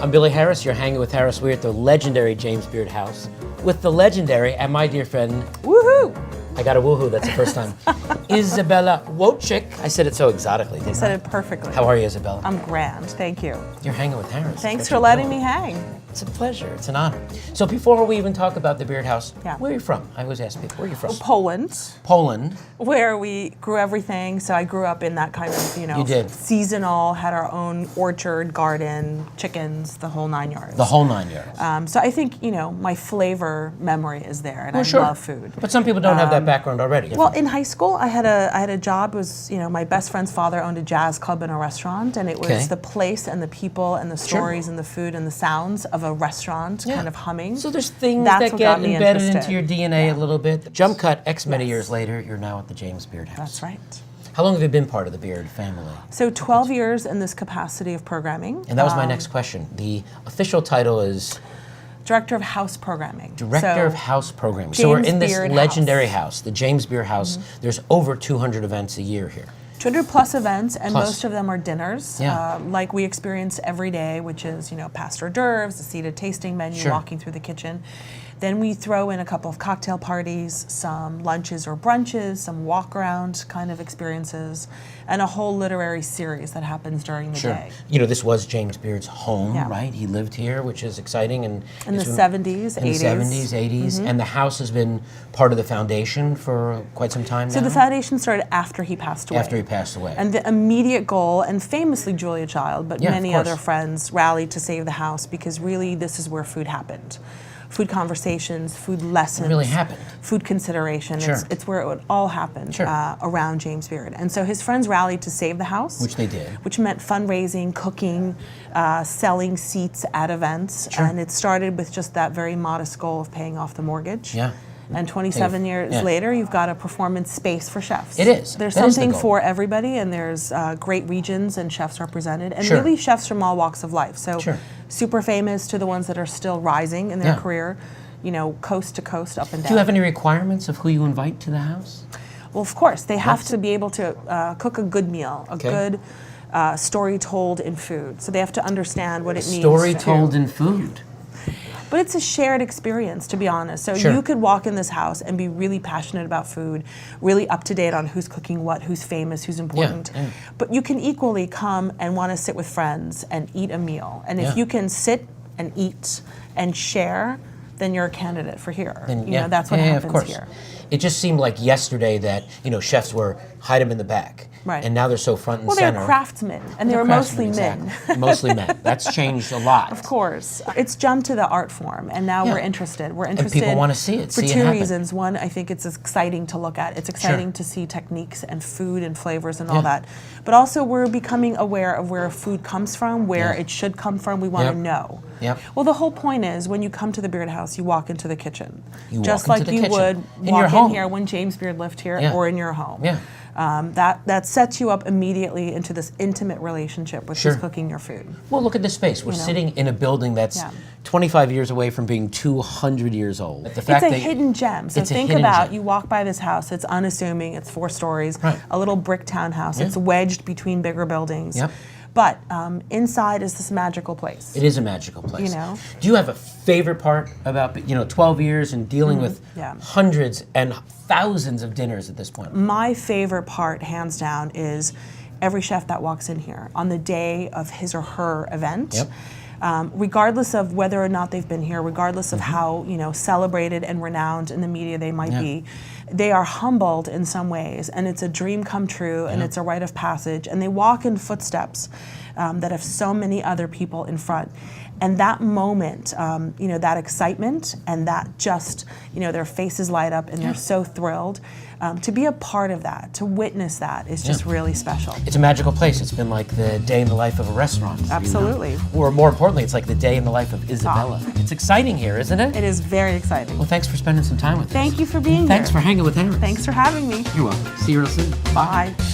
I'm Billy Harris. You're hanging with Harris. We're at the legendary James Beard House with the legendary and my dear friend. Woohoo! I got a woohoo. That's the first time. Izabela Wojcik. I said it so exotically, didn't I? You said it perfectly. How are you, Isabella? I'm grand. Thank you. You're hanging with Harris. Thanks for letting me hang. It's a pleasure. It's an honor. So before we even talk about the Beard House, Yeah. where are you from? I always ask people, where are you from? Poland, Poland. where we grew everything. So I grew up in that kind of, You did. seasonal, had our own orchard, garden, chickens, the whole 9 yards. The whole 9 yards. So I think, my flavor memory is there, and I sure. love food. But some people don't have that background already. Well, in high school, I had a job. It was, my best friend's father owned a jazz club and a restaurant, and it was Okay. the place and the people and the stories and the food and the sounds of a restaurant kind of humming. So there's things That's that what get got me embedded interested. into your DNA a little bit. Jump cut X many Yes. years later, you're now at the James Beard House. That's right. How long have you been part of the Beard family? So 12 years in this capacity of programming. And that was my next question. The official title is Director of House Programming. Director of House Programming. So we're James in this Beard legendary house, the James Beard House. There's over 200 events a year here. 200 plus events, and Plus. most of them are dinners, Yeah. like we experience every day, which is, past hors d'oeuvres, a seated tasting menu, Sure. walking through the kitchen. Then we throw in a couple of cocktail parties, some lunches or brunches, some walk-around kind of experiences, and a whole literary series that happens during the day. This was James Beard's home, Yeah. right? He lived here, which is exciting. And In the it's been- 70s, in the 80s. 70s, 80s. And the house has been part of the foundation for quite some time now. So the foundation started after he passed away. After he passed away. And the immediate goal, and famously Julia Child, but Yeah, of many course. other friends rallied to save the house because really this is where food happened. Food conversations, food lessons. It really happened. Food consideration. Sure. It's where it all happened Sure. around James Beard. And so his friends rallied to save the house. Which they did. Which meant fundraising, cooking, selling seats at events. Sure. And it started with just that very modest goal of paying off the mortgage. Yeah. And 27 years yeah. later, you've got a performance space for chefs. It is. There's That is the something goal. for everybody, and there's great regions and chefs represented, and Sure. really chefs from all walks of life. So Sure. super famous to the ones that are still rising in their Yeah. career, coast to coast, up and down. Do you have any requirements of who you invite to the house? Well, of course, they have to be able to cook a good meal, a Okay. good story told in food. So they have to understand what it means. Story told in food. But it's a shared experience, to be honest. So Sure. you could walk in this house and be really passionate about food, really up to date on who's cooking what, who's famous, who's important. yeah. But you can equally come and want to sit with friends and eat a meal. And if Yeah. you can sit and eat and share, then you're a candidate for here. And That's what happens of course. here. It just seemed like yesterday that, chefs were hide them in the back. Right. And now they're so front and Well, center. they're craftsmen, and they They're were mostly craftsmen, men. exactly. Mostly men. That's changed a lot. Of course. It's jumped to the art form, and now Yeah. we're interested. We're And interested people wanna see it, for see it two happen. reasons. One, I think it's exciting to look at. It's exciting to see techniques and food and flavors and all Yeah. that. But also, we're becoming aware of where food comes from, where Yeah. it should come from. We want Yep. to know. Yep. Well, the whole point is when you come to the Beard House, you walk into the kitchen. You Just walk into like the you kitchen. would In walk your in home. here when James Beard lived here Yeah. or in your home. Yeah. That sets you up immediately into this intimate relationship with Sure. who's cooking your food. Well, look at this space. We're sitting in a building that's Yeah. 25 years away from being 200 years old. The fact It's a that hidden gem. So it's a think hidden about, gem. you walk by this house, it's unassuming, it's 4 stories, Right. a little brick townhouse, Yeah. it's wedged between bigger buildings. Yep. But inside is this magical place. It is a magical place. You know? Do you have a favorite part about 12 years and dealing with Yeah. hundreds and thousands of dinners at this point? My favorite part, hands down, is every chef that walks in here on the day of his or her event. Yep. Regardless of whether or not they've been here, regardless of how celebrated and renowned in the media they might Yeah. be, they are humbled in some ways, and it's a dream come true, and it's a rite of passage, and they walk in footsteps that have so many other people in front. And that moment, that excitement and that just, their faces light up and they're so thrilled. To be a part of that, to witness that is just really special. It's a magical place. It's been like the day in the life of a restaurant. Absolutely. Or more importantly, it's like the day in the life of Izabela. It's exciting here, isn't it? It is very exciting. Well, thanks for spending some time with us. Thank you for being Thanks here. for hanging with Harris. Thanks for having me. You're welcome. See you real soon. Bye. Bye.